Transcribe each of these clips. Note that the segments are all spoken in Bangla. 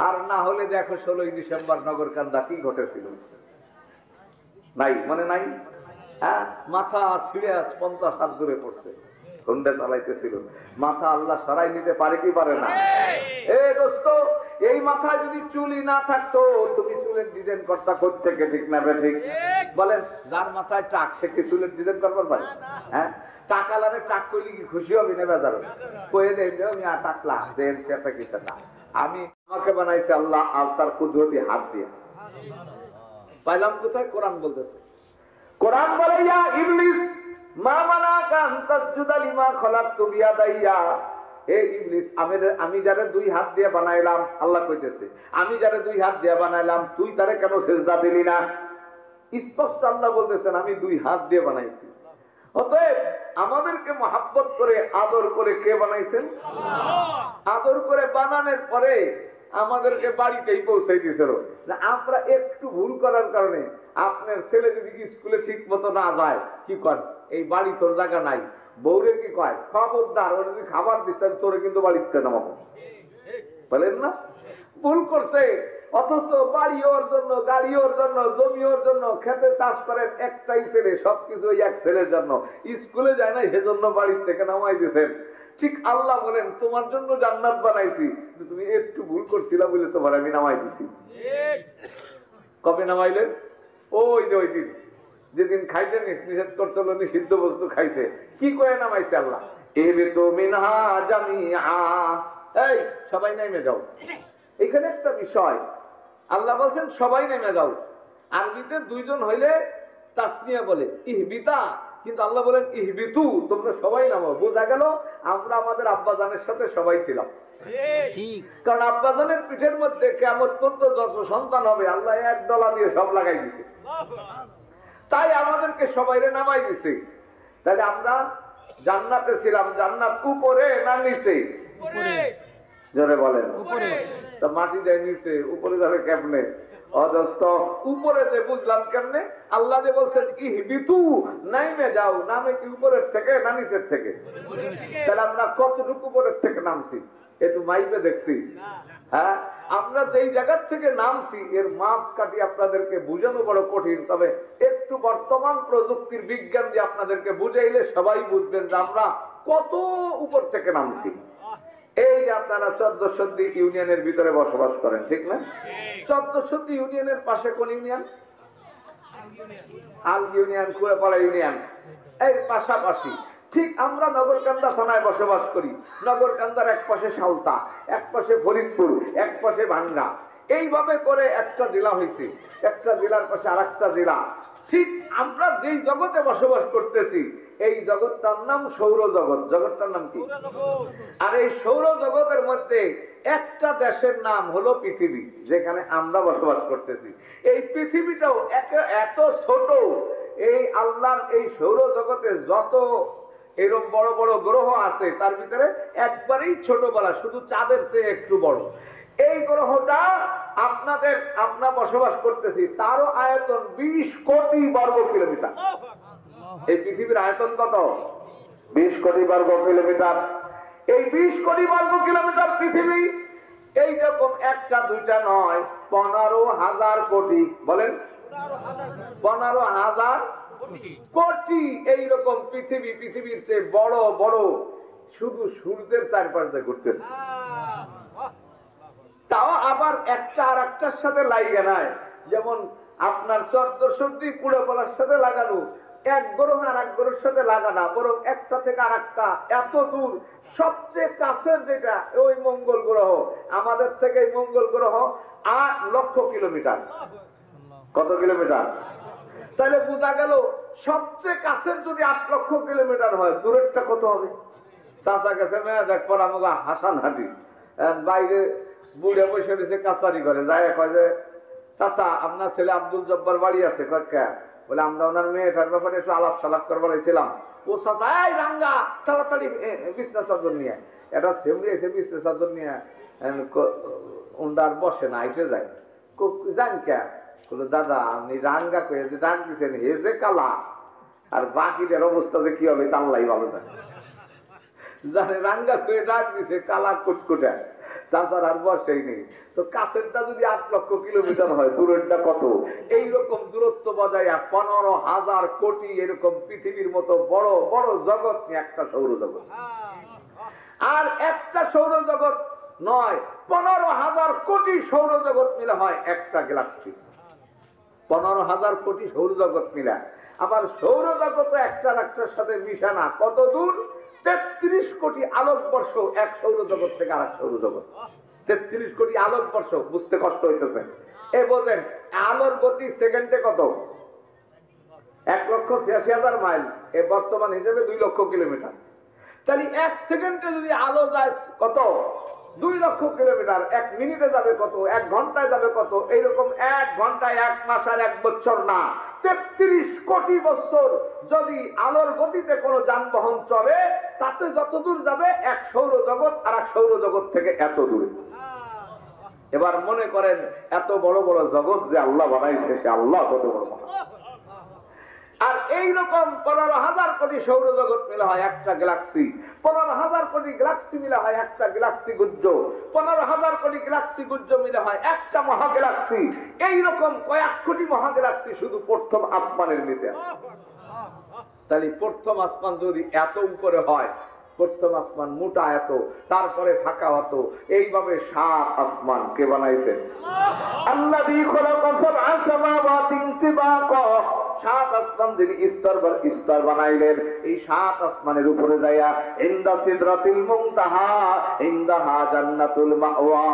আর না হলে দেখো 16ই ডিসেম্বর নগরকান্দা কি ঘটেছিল, নাই মনে নাই? হ্যাঁ, মাথা ছিঁড়ে 50 হাত দূরে পড়ছে, হুন্ডা চালাইতেছিল। মাথা আল্লাহ সরাই নিতে পারে কি পারে না? দোস্ত, এই মাথায় যদি চুলই না থাকতো, তুমি চুলের ডিজাইন করতা কোত্থেকে, ঠিক না বে ঠিক? বলেন, যার মাথায় টাক সে কি চুলের ডিজাইন করবার পারে? হ্যাঁ, টাকালারে টাক কইলে কি খুশি হবি না বেজার? কয়ে দেন যে আমি টাকলা দেন চেতা কিছু না, আমি আমাকে বানাইছে আল্লাহ আর তার কুদরতি হাত দিয়ে। পাইলাম কোথায়? কোরআন বলতেছে, কোরআন বলে ইয়া ইবলিস মা মানাকা আন তাসজুদা লিমা খালাকতু বিয়াদাইয়া। হে ইবলিস, আমি যারে 2 হাত দিয়ে বানাইলাম, আল্লাহ কইতেছে আমি যারে 2 হাত দিয়ে বানাইলাম তুই তারে কেন সিজদা দিলি না? স্পষ্ট আল্লাহ বলতেছেন আমি 2 হাত দিয়ে বানাইছি। অতএব আমাদেরকে মহব্বত করে আদর করে কে বানাইছেন? আল্লাহ। আদর করে বানানোর পরে আমাদেরকে বাড়িতেই পৌঁছাই দিয়েছিল। আমরা একটু ভুল করার কারণে আপনার ছেলে যদি স্কুলে ঠিক মতো না যায়, কি কর, এই বাড়ি তোর জায়গা নাই, বউরে কি কয়, খবরদার ওরা যদি খাবার দিচ্ছে তোরে কিন্তু বাড়িতে নামাবো, বলেন না? ভুল করছে। অথচ বাড়ি ওর জন্য, গাড়ি ওর জন্য, জমি ওর জন্য, খেতে চাষ করেন একটাই ছেলে, সবকিছু ওই এক ছেলের জন্য, স্কুলে যায় না সেজন্য বাড়ির থেকে নামাই দিয়েছেন। ঠিক আল্লাহ বলেন তোমার জন্য জান্নাত বানাইছি, তুমি একটু ভুল করছিলা বলে তোমার আমি নামাই দিছি। কবে নামাইলেন? ওই যে ওই দিন যেদিন খাইতে নিষেধ করছিল, নিষিদ্ধ বস্তু খাইছে, কি করে নামাইছে আল্লাহ? এবিতু মিনহা জামিআ, এই সবাই নেমে যাও। এখানে একটা বিষয়, আল্লাহ বলেন সবাই নেমে যাও। আরবিতে 2 জন হইলে তাসনিয়া বলে ইহবিতা, কিন্তু আল্লাহ বলেন ইহবিতু, তোমরা সবাই নামো। বোঝা গেল আমরা আমাদের আব্বাজানের সাথে সবাই ছিলাম, কারণ আব্বাজানের পিঠের মধ্যে কিয়ামত পর্যন্ত যত সন্তান হবে আল্লাহ $1 দিয়ে সব লাগাই দিছে, তাই আমাদেরকে সবাইরে নামাই দিছে। তাহলে আমরা জান্নাতে ছিলাম, জান্নাত উপরে না নিচে? জোরে বলেন। তো মাটি দেয় নিচে, উপরে যাবে কেমনে? অজস্ত উপরে যে বুঝলাম কেমনে? আল্লাহ যে বলছেন ইহবিতু, নামে যাও, নামে কি উপরের থেকে না নিচের থেকে? তাহলে আমরা কতটুকু উপরের থেকে নামছি একটু মাইপে দেখছি? হ্যাঁ, আমরা যেই জায়গার থেকে নামছি এর মাপ কাটি আপনাদেরকে বুঝানো বড় কঠিন, তবে একটু বর্তমান প্রযুক্তির বিজ্ঞান দিয়ে আপনাদেরকে বুঝাইলে সবাই বুঝবেন যে আমরা কত উপর থেকে নামছি। এই যে আপনারা 14 ইউনিয়নের ভিতরে বসবাস করেন, ঠিক না? 14 ইউনিয়নের পাশে কোন ইউনিয়ন? আল ইউনিয়ন, কুয়াপাড়া ইউনিয়ন, এই পাশাপাশি। ঠিক আমরা নগরকান্দা থানায় বসবাস করি। নগরকান্দার এক পাশে সালতা, এক পাশে ফরিদপুর, এক পাশে ভাঙ্গা, এইভাবে করে একটা জেলা হয়েছে। একটা জেলার পাশে আরেকটা জেলা। ঠিক আমরা যেই জগতে বসবাস করতেছি এই জগৎটার নাম সৌরজগৎ। জগৎটার নাম কি? আর এই সৌরজগতের মধ্যে একটা দেশের নাম হলো পৃথিবী, যেখানে আমরা বসবাস করতেছি। এই পৃথিবীটাও এত ছোট, এই আল্লাহর এই সৌরজগতে যত এরকম বড় বড় গ্রহ আছে তার ভিতরে একবারেই ছোটবেলা, শুধু চাঁদের চেয়ে একটু বড়। এই গ্রহটা আমরা বসবাস করতেছি, তারও আয়তন 20 কোটি বর্গ কিলোমিটার। এই পৃথিবীর আয়তন কত? 20 কোটি বর্গ কিলোমিটার। এই 20 কোটি বর্গ কিলোমিটার পৃথিবী এইরকম একটা দুইটা নয়, 15,000 কোটি। বলেন 15,000 কোটি এইরকম পৃথিবী, পৃথিবীর চেয়ে বড় বড়, শুধু সূর্যের চারপাশে ঘুরতেছে। তাও আবার একটা আর একটার সাথে লাগে নাই। যেমন আপনার 14 পুরোপালার সাথে লাগানো, এক গ্রহ আর এক গ্রহের সাথে লাগানা, বরং একটা থেকে আর একটা এত দূর। সবচেয়ে কাছের যেটা ওই মঙ্গল গ্রহ, আমাদের থেকে মঙ্গল গ্রহ 8 লক্ষ কিলোমিটার। কত কিলোমিটার? তাহলে বোঝা গেল সবচেয়ে কাছের যদি 8 লক্ষ কিলোমিটার হয়, দূরেরটা কত হবে? চাচা গেছে মেয়ে দেখ পর আমাকে হাসান হাঁটি, বাইরে বুড়ে বসে রয়েছে কাছারি করে, যায় কয় যে চাচা আপনার ছেলে আব্দুল জব্বার বাড়ি আছে? বলে আমরা ওনার মেয়েটার ব্যাপারে একটু আলাপ সালাপ করবার ছিলাম। ও চাচা এই রাঙ্গা তাড়াতাড়ি বিছনা চাদর নিয়ে, এটা সেমরি এসে বিছনা চাদর নিয়ে উন্ডার বসে না, আইটে যায়। জান কে? দাদা আপনি রাঙ্গা কয়ে যে ডাক দিচ্ছেন, হে যে কালা, আর বাকিটার অবস্থা যে কি হবে তা আল্লাহই ভালো জানে। জানে রাঙ্গা কয়ে ডাক দিছে কালা কুটকুটা, চাচার আর বসেই নেই। তো কাছেরটা যদি 8 লক্ষ কিলোমিটার হয়, দূরেরটা কত? এইরকম দূরত্ব বজায় 15,000 কোটি এরকম পৃথিবীর মতো বড় বড় জগৎ নিয়ে একটা সৌরজগৎ। আর একটা সৌরজগৎ নয়, 15,000 কোটি সৌরজগৎ মিলে হয় একটা গ্যালাক্সি। 15,000 কোটি সৌরজগৎ মিলে। আবার সৌরজগৎ একটার একটার সাথে মিশে না। কত দূর? 33 কোটি আলোকবর্ষ এক সৌরজগৎ থেকে আরেক সৌরজগৎ। 33 কোটি আলোকবর্ষ, বুঝতে কষ্ট হইতেছে। বোঝেন আলোর গতি সেকেন্ডে কত? 1,86,000 মাইল। বর্তমান হিসেবে 2 লক্ষ কিলোমিটার। তাহলে 1 সেকেন্ডে যদি আলো যায় কত? 2 লক্ষ কিলোমিটার। 1 মিনিটে যাবে কত? 1 ঘন্টায় যাবে কত? এইরকম 1 ঘন্টায় 1 মাস আর 1 বছর না, 33 কোটি বছর যদি আলোর গতিতে কোনো যানবাহন চলে, তাতে যত দূর যাবে এক সৌরজগৎ আর এক সৌরজগৎ থেকে এত দূরে। এবার মনে করেন এত বড় বড় জগৎ যে আল্লাহ বানাইছে, সে আল্লাহ কত বড় মহান। আর এইরকম 15,000 কোটি সৌরজগৎ মিলে হয় একটা গ্যালাক্সি। 15,000 কোটি গ্যালাক্সি মিলে হয় একটা গ্যালাক্সি গুজ্জ। 15,000 কোটি গ্যালাক্সি গুজ্জ মিলে হয় একটা মহাগ্যালাক্সি। এইরকম কয়েক কোটি মহাগ্যালাক্সি শুধু প্রথম আসমানের নিচে। তাহলে প্রথম আসমান যদি এত উপরে হয়, প্রথম আসমান মোটা এত, তারপরে ফাঁকা হতো, এইভাবে 7 আসমান কে বানাইছেন? আল্লাযী খালাকা সাবআ সামাওয়াতি তিবাকা। 7 আসমান যিনি স্তর বানাইলেন, এই 7 আসমানের উপরে যায়া ইনদা সিদরাতিল মুনতাহা ইনদাহা জান্নাতুল মাওয়া,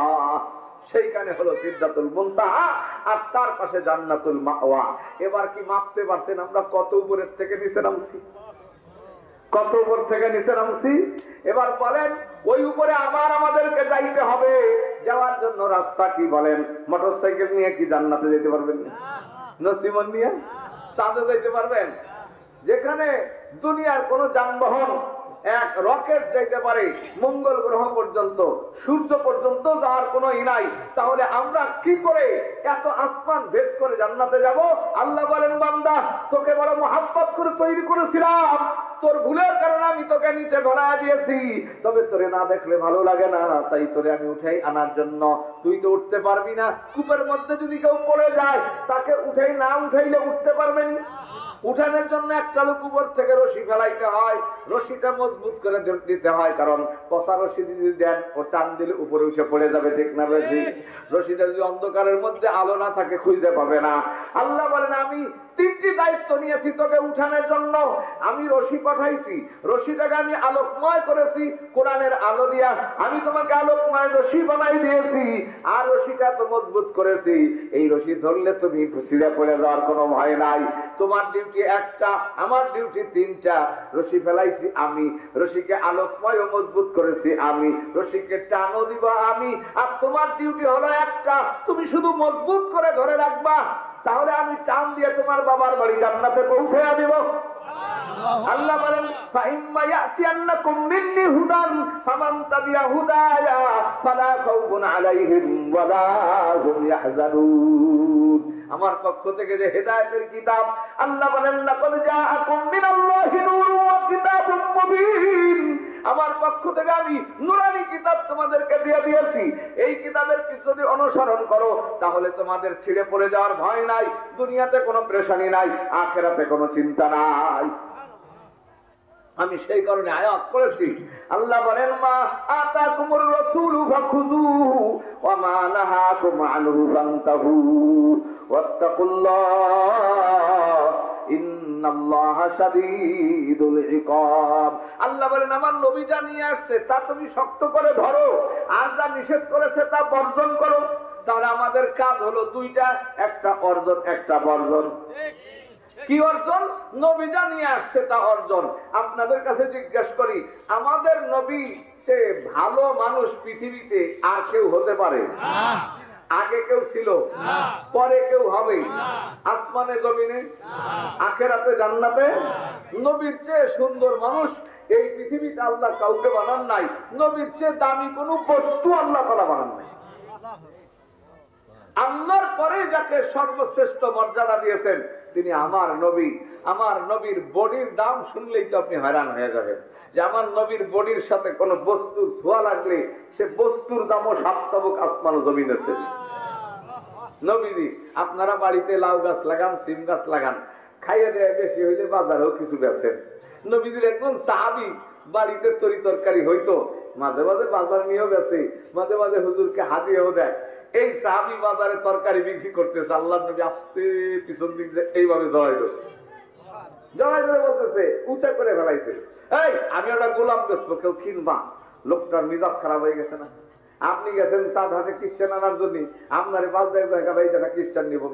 সেইখানে হলো সিদরাতুল মুনতাহা, আর তার পাশে জান্নাতুল মাওয়া। এবার কি মাপতে পারছেন আমরা কত উপরের থেকে নিচে নামছি? কত উপর থেকে নিচে নামছি? এবার বলেন ওই উপরে আবার আমাদেরকে যাইতে হবে। যাওয়ার জন্য রাস্তা কি বলেন? মোটরসাইকেল নিয়ে কি জান্নাতে যেতে পারবেন? নসিমন নিয়ে চাঁদে যাইতে পারবেন? যেখানে দুনিয়ার কোন যানবাহন এক রকেট যাইতে পারে মঙ্গল গ্রহ পর্যন্ত, সূর্য পর্যন্ত যাওয়ার কোনো ই নাই, তাহলে আমরা কি করে এত আসমান ভেদ করে জান্নাতে যাব? আল্লাহ বলেন, বান্দা তোকে বড় মহব্বত করে তৈরি করেছিলাম, তোর ভুলের কারণে আমি তোকে নিচে ঢোলা দিয়েছি, তবে তোরে না দেখলে ভালো লাগে না, তাই তোরে আমি উঠাই আনার জন্য। তুই তো উঠতে পারবি না। কূপের মধ্যে যদি কেউ পড়ে যায়, তাকে উঠাই না উঠাইলে উঠতে পারবেন? উঠানোর জন্য একটা লোক উপর থেকে রশি ফেলাইতে হয়, রশিটা মজবুত করে দিতে হয়, কারণ পচা রশি যদি দেন ও টান দিলে উপরে উঠে পড়ে যাবে, ঠিক না বেশি? রশিটা যদি অন্ধকারের মধ্যে আলো না থাকে খুঁজে পাবে না। আল্লাহ বলেন, আমি 3টি দায়িত্ব নিয়েছি তোকে উঠানোর জন্য। আমি রশি পাঠাইছি, রশিটাকে আমি আলোকময় করেছি কোরআনের আলো দিয়া, আমি তোমাকে আলোকময় রশি বানাই দিয়েছি, আর রশিটা তো মজবুত করেছি। এই রশি ধরলে তুমি ছিঁড়ে পড়ে যাওয়ার কোনো ভয় নাই। তোমার ডিউটি একটা, আমার ডিউটি 3টা। রশি ফেলাইছি আমি, রশিকে আলোকময় ও মজবুত করেছি আমি, রশিকে টানও দিব আমি, আর তোমার ডিউটি হলো একটা, তুমি শুধু মজবুত করে ধরে রাখবা, তাহলে আমি টান দিয়ে তোমার বাবার বাড়ি জান্নাতে পৌঁছে দিব। আল্লাহ বলেন, ফাইম্মা ইয়াতিয়ান্নাকুম মিন্নি হুদান ফামান তাবিআ হুদায়া ফালা খাউফুন আলাইহিম ওয়ালা হুম ইয়াহজানুন। আমার পক্ষ থেকে যে হেদায়েতের কিতাব, আল্লাহ বলেন, লাকাদ জাআকুম মিনাল্লাহি নূরুন ওয়া কিতাবুম মুবিন। আমার পক্ষ থেকে আমি নূরানি কিতাব তোমাদেরকে দিয়ে দিয়েছি। এই কিতাবের কিছু যদি অনুসরণ করো, তাহলে তোমাদের ছিঁড়ে পড়ে যাওয়ার ভয় নাই, দুনিয়াতে কোনো পেরেশানি নাই, আখিরাতে কোনো চিন্তা নাই। আমি সেই কারণে আয়াত করেছি। আল্লাহ বলেন, মা আতাকুমুর রাসূলু ফাখুযুহু ওয়া মা নাহাকুম আনহু ফান্তাহু ওয়াত্তাকুল্লাহ ইন্নাল্লাহা শাদীদুল ইকাব। আল্লাহ বলেন, আমার নবী যা নিয়ে আসছে তা তুমি শক্ত করে ধরো, আর যা নিষেধ করেছে তা বর্জন করো। তাহলে আমাদের কাজ হলো 2টা, একটা অর্জন, একটা বর্জন। কি অর্জন? নবী যা নিয়ে আসছে তা অর্জন। আপনাদের কাছে জিজ্ঞেস করি, আমাদের নবী চেয়ে ভালো মানুষ পৃথিবীতে আর কেউ হতে পারে? আগে কেউ ছিল, পরে কেউ হবে? আসমানে, জমিনে, আখিরাতে, জান্নাতে? নবীর চেয়ে সুন্দর মানুষ এই পৃথিবীতে আল্লাহ কাউকে বানান নাই। নবীর চেয়ে দামি কোনো বস্তু আল্লাহ তাআলা বানান নাই। আল্লাহর পরে যাকে সর্বশ্রেষ্ঠ মর্যাদা দিয়েছেন তিনি আমার নবী। আমার নবীর বডির দাম শুনলেই তো আপনি হয়রান হয়ে যাবেন, যে আমার নবীর বডির সাথে কোন বস্তুর ছোঁয়া লাগলে সে বস্তুর দামও 7 তবক আসমান ও জমিনের চেয়ে। নবীজি আপনারা বাড়িতে লাউ গাছ লাগান, সিম গাছ লাগান, খাইয়ে দেয় বেশি হইলে বাজারেও কিছু বেচেন। নবীজির একজন সাহাবী বাড়িতে তরি তরকারি হইতো, মাঝে মাঝে বাজার নিয়েও বেচে, মাঝে মাঝে হুজুরকে হাদিয়েও দেয়। এই সাহাবী বাজারে তরকারি বিক্রি করতেছে, আল্লাহর নবী আস্তে পিছন দিক এইভাবে জড়াই ধরছে, জড়াই ধরে বলতেছে, উঁচা করে ফেলাইছে, এই আমি ওটা গোলাম বেচবো, কেউ কিনবা? লোকটার মিজাজ খারাপ হয়ে গেছে না? আপনি গেছেন চাঁদ হাটে খ্রিস্টান আনার জন্য, আপনার পাঁচ জায়গা ভাই যেটা খ্রিস্টান নিবো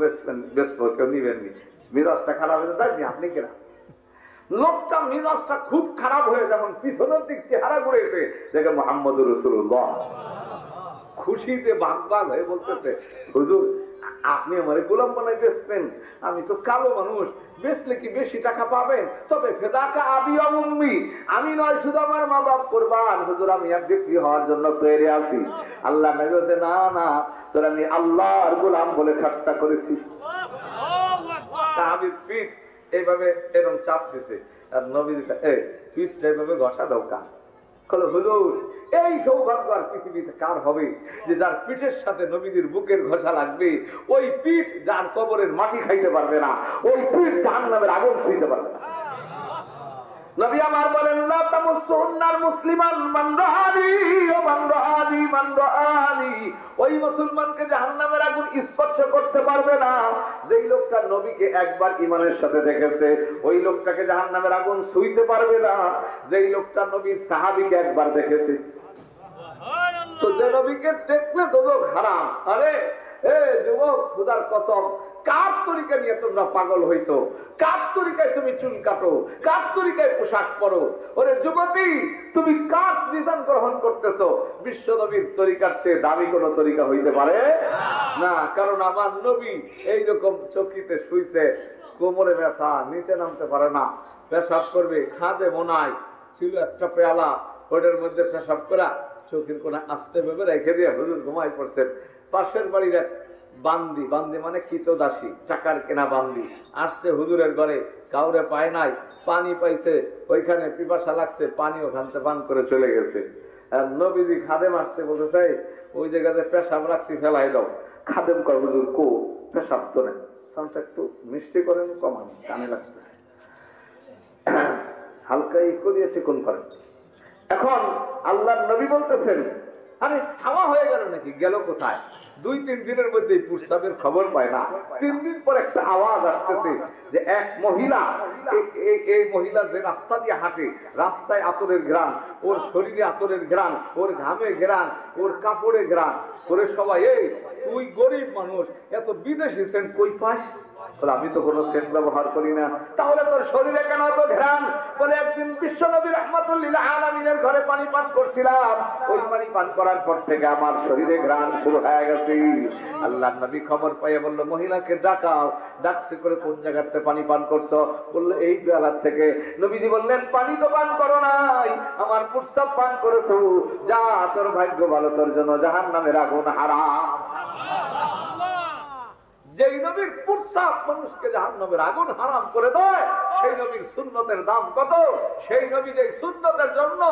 বেচবো, কেউ নিবেন নি, মিজাজটা খারাপ হয়ে যায়নি আপনি কেনা? লোকটা মিজাজটা খুব খারাপ হয়ে যখন পিছনের দিক চেহারা ঘুরেছে, দেখে মুহাম্মদুর রাসূলুল্লাহ খুশিতে বাগবাগ হয়ে বলতেছে, হুজুর আপনি আমার গোলাম বানাই বেচবেন? আমি তো কালো মানুষ, বেচলে কি বেশি টাকা পাবেন? তবে ফেদাকা আবি ওয়া উম্মি, আমি নয় শুধু আমার মা বাপ কুরবান, হুজুর আমি আর বিক্রি হওয়ার জন্য তৈরি আছি। আল্লাহ নবী বলেছে, না না, তোর আমি আল্লাহর গোলাম বলে ঠাট্টা করেছি। সাহাবীর পিঠ এইভাবে এরকম চাপ দিছে, আর নবী পিঠটা এইভাবে ঘষা দৌকা বলে, হুজুর এই সৌভাগ্য আর পৃথিবীতে কার হবে যে যার পিঠের সাথে নবীজির বুকের ঘষা লাগবে? ওই পিঠ যার কবরের মাটি খাইতে পারবে না, ওই পিঠ জাহান্নামের আগুন ছুঁইতে পারবে না। নবী আমার বলেন, লা তামুসুন্নার মুসলিমান মান রাআনি ওয়া মান রাআনি মান রাআনি, ওই মুসলমানকে জাহান্নামের আগুন স্পর্শ করতে পারবে না যেই লোকটা নবীকে একবার ঈমানের সাথে দেখেছে, ওই লোকটাকে জাহান্নামের আগুন ছুঁইতে পারবে না যেই লোকটা নবীর সাহাবীকে একবার দেখেছে। সুবহানাল্লাহ। তো যে নবীকে দেখলে দোজখ হারাম। আরে এ যুবক, খোদার কসম, কার তরিকা নিয়ে তোমরা পাগল হইছো? কার তরিকায় তুমি চুল কাটো? কার তরিকায় পোশাক পরো? ওরে যুবতী, তুমি কার বিধান গ্রহণ করতেছো? বিশ্ব নবীর তরিকার চেয়ে দামি কোন তরিকা হইতে পারে না। কারণ আমার নবী এইরকম চকিতে শুইছে, কোমরে ব্যথা, নিচে নামতে পারে না, পেশাব করবে, খাদে মনায় ছিল একটা পেয়ালা, ওটার মধ্যে পেশাব করা, চোখের কোণে আস্তে ভেবে রেখে দিয়ে হুজুর ঘুমাই পড়ছেন। পাশের বাড়ির এক বান্দি, বান্দি মানে কৃতদাসী, টাকার কেনা বান্দি, আসছে হুজুরের ঘরে, কাউরে পায় নাই, পানি পাইছে, ওইখানে পিপাসা লাগছে, পানি ওখানতে পান করে চলে গেছে। আর নবীজি খাদেম আসছে, বলতে চাই ওই জায়গাতে পেশাব রাখছি, ফেলাই দাও। খাদেম কর, হুজুর কো পেশাব তো নেই, সাউন্ডটা একটু মিষ্টি করেন, কমান, কানে লাগতেছে, হালকা ইকো দিয়েছে কোন করেন। এখন আল্লাহর নবী বলতেছেন, আরে হাওয়া হয়ে গেল নাকি? গেল কোথায়? 2-3 দিনের মধ্যে প্রস্রাবের খবর পায় না। 3 দিন পর একটা আওয়াজ আসতেছে যে এক মহিলা, এই মহিলা যে রাস্তা দিয়ে হাঁটে, রাস্তায় আতরের ঘ্রাণ, ওর শরীরে আতরের ঘ্রাণ, ওর ঘামে ঘ্রাণ, ওর কাপড়ে ঘ্রাণ, করে সবাই, এই তুই গরিব মানুষ, এত বিদেশি সেন্ট কই পাস? আমি তো কোনো সেন্ট ব্যবহার করি না, তাহলে তোর শরীরে কেন তো ঘ্রাণ? বলে একদিন বিশ্ব নবী রাহমাতুল্লিল আলামিনের ঘরে পানি পান করছিলাম, ওই পানি পান করার পর থেকে আমার শরীরে ঘ্রাণ শুরু হয়ে গেছে। আল্লাহর নবী খবর পাইয়া বলল, মহিলাকে ডাকাও। ডাকছে, করে কোন জায়গাতে পানি পান করছো? বললো এই পেয়ালার থেকে। নবীজি বললেন, পানি তো পান করো নাই, আমার প্রস্রাব পান করেছো, যা তোর ভাগ্য ভালো, তোর জন্য জাহান্নামের আগুন হারাম। যেই নবীর প্রস্রাব মানুষকে জাহান্নামের আগুন হারাম করে দেয়, সেই নবীর সুন্নতের দাম কত? সেই নবী যে সুন্নতের জন্য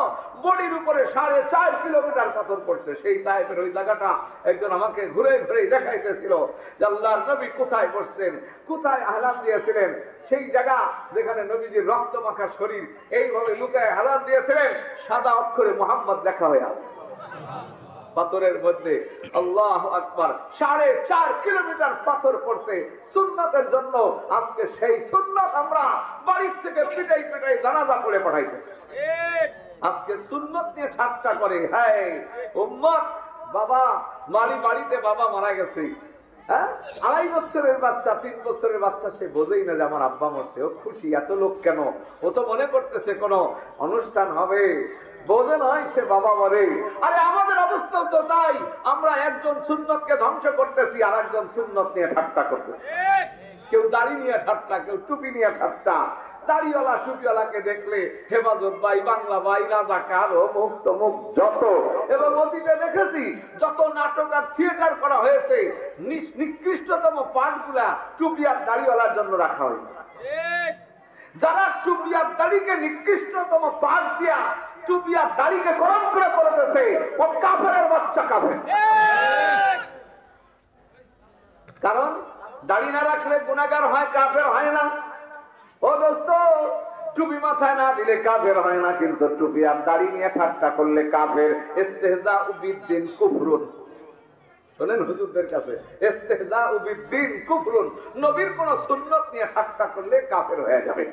বডির উপরে 4.5 কিলোমিটার পাথর পড়ছে, সেই তায়েফের ওই জায়গাটা একজন আমাকে ঘুরে ঘুরে দেখাইতেছিল যে আল্লাহর নবী কোথায় বসছেন, কোথায় আহলান দিয়েছিলেন। সেই জায়গা যেখানে নবীজির রক্ত মাখা শরীর এইভাবে লুকায় আহলান দিয়েছিলেন, সাদা অক্ষরে মুহাম্মদ লেখা হয়ে আছে পাথরের মধ্যে। আল্লাহু আকবার, 4.5 কিলোমিটার পাথর পড়ছে সুন্নতের জন্য। আজকে সেই সুন্নত আমরা বাড়ির থেকে পিটাই পিটাই জানাজা করে পাঠাইতেছি। আজকে সুন্নত নিয়ে ঠাট্টা করে, হ্যাঁ উম্মত, বাবা বাড়িতে বাবা মারা গেছে, হ্যাঁ 2.5 বছরের বাচ্চা, 3 বছরের বাচ্চা, সে বোঝেই না যে আমার আব্বা মরছে। ও খুশি, এত লোক কেন? ও তো মনে করতেছে কোনো অনুষ্ঠান হবে, বোঝে নয় সে বাবা মরে। আরে আমাদের অবস্থা তো তাই, আমরা একজন সুন্নতকে ধ্বংস করতেছি, আর একজন সুন্নত নিয়ে ঠাট্টা করতেছি। কেউ দাড়ি নিয়ে ঠাট্টা, কেউ টুপি নিয়ে ঠাট্টা। দাড়িওয়ালা টুপিওয়ালাকে দেখলে হেফাজত ভাই, বাংলা ভাই, রাজাকার, অমুক তমুক যত, এবং অতীতে দেখেছি যত নাটক আর থিয়েটার করা হয়েছে, নিকৃষ্টতম পাঠগুলা টুপি আর দাড়িওয়ালার জন্য রাখা হয়েছে। যারা টুপিয়ার দাড়িকে নিকৃষ্টতম পাঠ দিয়া টুপিয়ার দাড়িকে গরম করে পড়তেছে, ও কাফেরের বাচ্চা কাফের। কারণ দাড়ি না রাখলে গুনাহগার হয়, কাফের হয় না। ও দোস্ত, টুপি মাথায় না দিলে কাফের হয় না, কিন্তু টুপি আর দাড়ি নিয়ে ঠাট্টা করলে কাফের। ইস্তেহজাউ বিদ্দিন কুফরুন। শোনেন হুজুরদের কাছে, ইস্তেহজাউ বিদ্দিন কুফরুন। নবীর কোন সুন্নাত নিয়ে ঠাট্টা করলে কাফের হয়ে যাবে।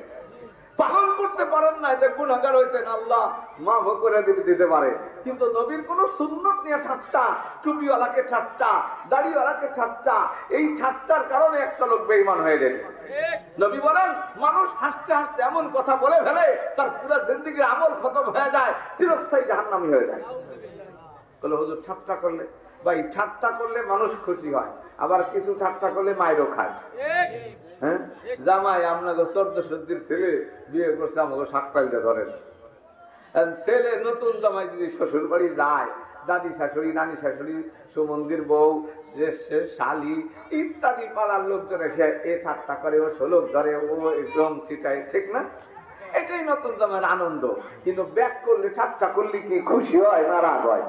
পালন করতে পারেন না, এটা গুনাহগার হয়েছেন, আল্লাহ মাফ করে দিতে পারে। কিন্তু নবীর কোন সুন্নাত নিয়ে ঠাট্টা, টুপিওয়ালাকে ঠাট্টা, দাড়িওয়ালাকে ঠাট্টা, এই ঠাট্টার কারণে একটা লোক বেঈমান হয়ে যায়। নবী বলেন, মানুষ হাসতে হাসতে এমন কথা বলে ফেলে তার পুরো জিন্দেগির আমল খতম হয়ে যায়, চিরস্থায়ী জাহান্নামী হয়ে যায়। বলে হুজুর ঠাট্টা করলে, ভাই ঠাট্টা করলে মানুষ খুশি হয়, আবার কিছু ঠাট্টা করলে মায়েরও খায়। হ্যাঁ, জামাই আপনাকে 14 ছেলে বিয়ে করছে, আমাকে শাকপাইলে ধরেন। ছেলে নতুন জামাই যদি শ্বশুর বাড়ি যায়, দাদি শাশুড়ি, নানি শাশুড়ি, সুমন্দির বউ, শালি ইত্যাদি পাড়ার লোকজন এসে এ ঠাট্টা করে, ও শোলক ধরে, ও একদম সিটায়, ঠিক না? এটাই নতুন জামাইয়ের আনন্দ। কিন্তু ব্যাক করলে, ঠাট্টা করলে কি খুশি হয় না রাগ হয়?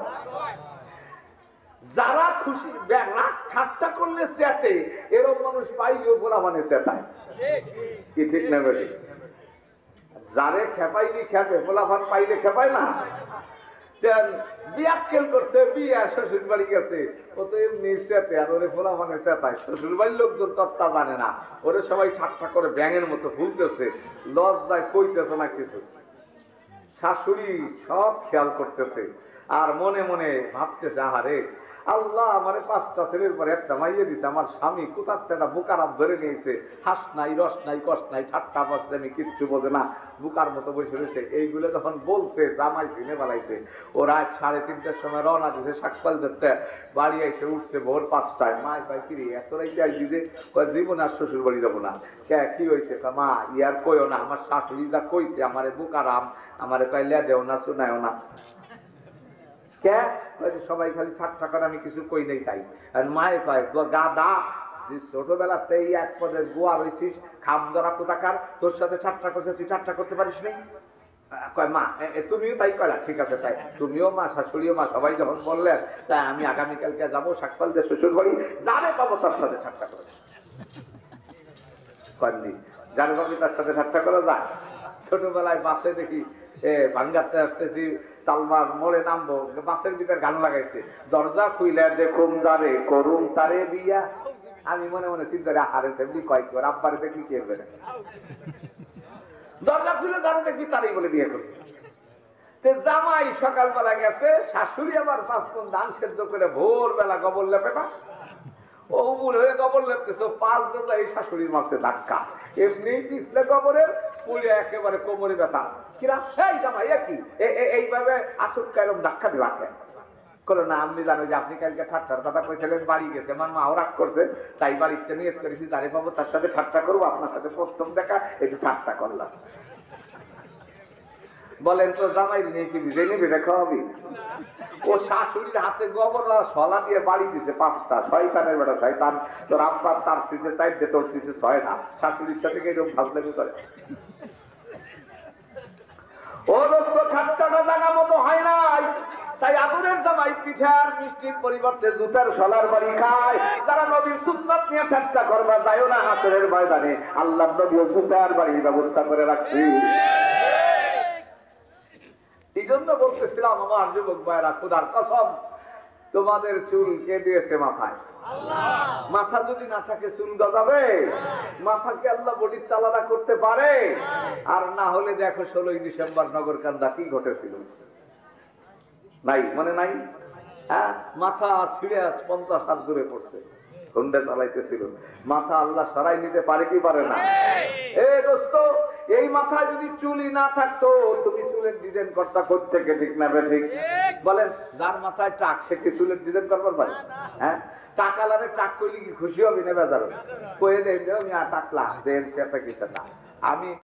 যারা খুশি, রাগ ঠাট্টা করলে চেতে, এরকম মানুষ পাইলেও বলা মানে চেতায়, কি ঠিক না বেটি? যারে খেপাইনি খেপে, পোলাপান পাইলে খেপায় না। বিয়াক্কেল করছে, বিয়া শ্বশুর বাড়ি গেছে, ও তো এমনি চেতে, আর ওরে পোলাপানে চেতায়। শ্বশুর বাড়ির লোকজন তো তা জানে না, ওরে সবাই ঠাট্টা করে ব্যাঙের মতো ফুলতেছে, লজ্জায় কইতেছে না কিছু। শাশুড়ি সব খেয়াল করতেছে আর মনে মনে ভাবতেছে, আহারে আল্লাহ আমারে 5টা ছেলের পরে একটা মাইয়ে দিছে, আমার স্বামী কোথার একটা বুকারাম ধরে নিয়েছে, হাস নাই, রস নাই, কষ্ট নাই, ঠাট্টা বাসতে আমি কিচ্ছু বোঝে না, বুকার মতো বসে রয়েছে। এইগুলো যখন বলছে, জামাই শুনে বেলাইছে, ও রাত 3:30টার সময় রওনা দিছে শাকপাল ধরতে, বাড়ি এসে উঠছে ভোর 5টায়। মায় ভাই কিরে এত রাইতে আসবি যে? জীবন আর শ্বশুর বাড়ি যাবো না। কি হয়েছে? মা ইয়ার কইও না, আমার শাশুড়ি যা কইছে, আমারে বুকারাম, আমারে কইলে দেও না, শোনায়ও না। সবাই খালি ঠাট্টা করে, আমি কিছু কই নাই তাই। আর মায়ে কয়, গাদা, যে ছোটবেলাতেই এক পদের গোয়া রয়েছিস, খাম ধরা কোথাকার, তোর সাথে ঠাট্টা করছে, তুই ঠাট্টা করতে পারিস নাই? কয় মা তুমিও তাই কয়লা, ঠিক আছে তাই, তুমিও মা, শাশুড়িও মা, সবাই যখন বললেন, তাই আমি আগামীকালকে যাবো শাকপালদের শ্বশুর বাড়ি, যারে পাবো তার সাথে ঠাট্টা করে। কয়নি যারে পাবি তার সাথে ঠাট্টা করা যায়? ছোটবেলায় বাসে দেখি ভাঙ্গাতে আসতেছি, তালমার মোড়ে নামবো, বাসের ভিতর গান লাগাইছে, দরজা খুইলে দেখুম যারে করুম তারে বিয়া। আমি মনে মনে চিন্তা করি, আরে সেমনি কয় কি, আব্বারে দেখি কি হবে, দরজা খুলে যারা দেখবি তারই বলে বিয়ে করবে। জামাই সকালবেলা গেছে, শাশুড়ি আবার 5 মণ ধান সেদ্ধ করে ভোরবেলা গোবর লেপে না, ও উমুর হয়ে গোবর লেপতেছে, 5 যাই শাশুড়ির মাঝে ধাক্কা, এমনি পিছলে গোবরের পুড়ে একেবারে কোমরে ব্যথা। কিরা এই জামাই কি এইভাবে আসুক এরকম ধাক্কা দিবা কেন? করো না, আপনি জানো যে আপনি কালকে ঠাট্টার কথা কইছিলেন, বাড়ি গেছে, আমার মা রাগ করছে, তাই বাড়িতে নিয়ত করেছি যারে পাবো তার সাথে ঠাট্টা করবো, আপনার সাথে প্রথম দেখা একটু ঠাট্টা করলাম। বলেন তো জামাই নিয়ে কি বিজয় নেবে, দেখা হবে? ও শাশুড়ির হাতে গোবর সলা দিয়ে বাড়ি দিছে 5টা, শয়তানের বেটা শয়তান, তোর আব্বার তার সিসে 4 দে, তোর সিসে 6টা, শাশুড়ির সাথে এরকম ভাবলামি করে। ও দোস্ত, ঠাট্টাটা জায়গা মতো হয় নাই, তাই আদরের জামাই পিঠার মিষ্টির পরিবর্তে জুতার শলার বাড়ি খায়। যারা নবীর সুন্নাত নিয়ে ঠাট্টা করবা যায়ও না হাসরের ময়দানে, আল্লাহ নবীও জুতার বাড়ির ব্যবস্থা করে রাখছি। এই জন্য বলতেছিলাম, আমার যুবক ভাইরা, খোদার কসম, তোমাদের চুল কে দিয়েছে মাথায়? মাথা যদি না থাকে চুল গজাবে? মাথাকে আল্লাহ বডির আলাদা করতে পারে। আর না হলে দেখো 16ই ডিসেম্বর নগরকান্দা কি ঘটেছিল, নাই মনে নাই? হ্যাঁ, মাথা ছিঁড়ে 50 হাত দূরে পড়ছে, হুন্ডা চালাইতেছিল, মাথা আল্লাহ সরাই নিতে পারে কি পারে না? এ দোস্ত, এই মাথায় যদি চুলই না থাকতো, তুমি চুলের ডিজাইন করতা কোত্থেকে, ঠিক না ঠিক? বলেন, যার মাথায় টাক সে কি চুলের ডিজাইন করবার পারে? হ্যাঁ, টাকালারে টাক করলে কি খুশি হবি না বেজার? কয়ে দেন যে আমি টাকলা দেন, চেতা কিছু না। আমি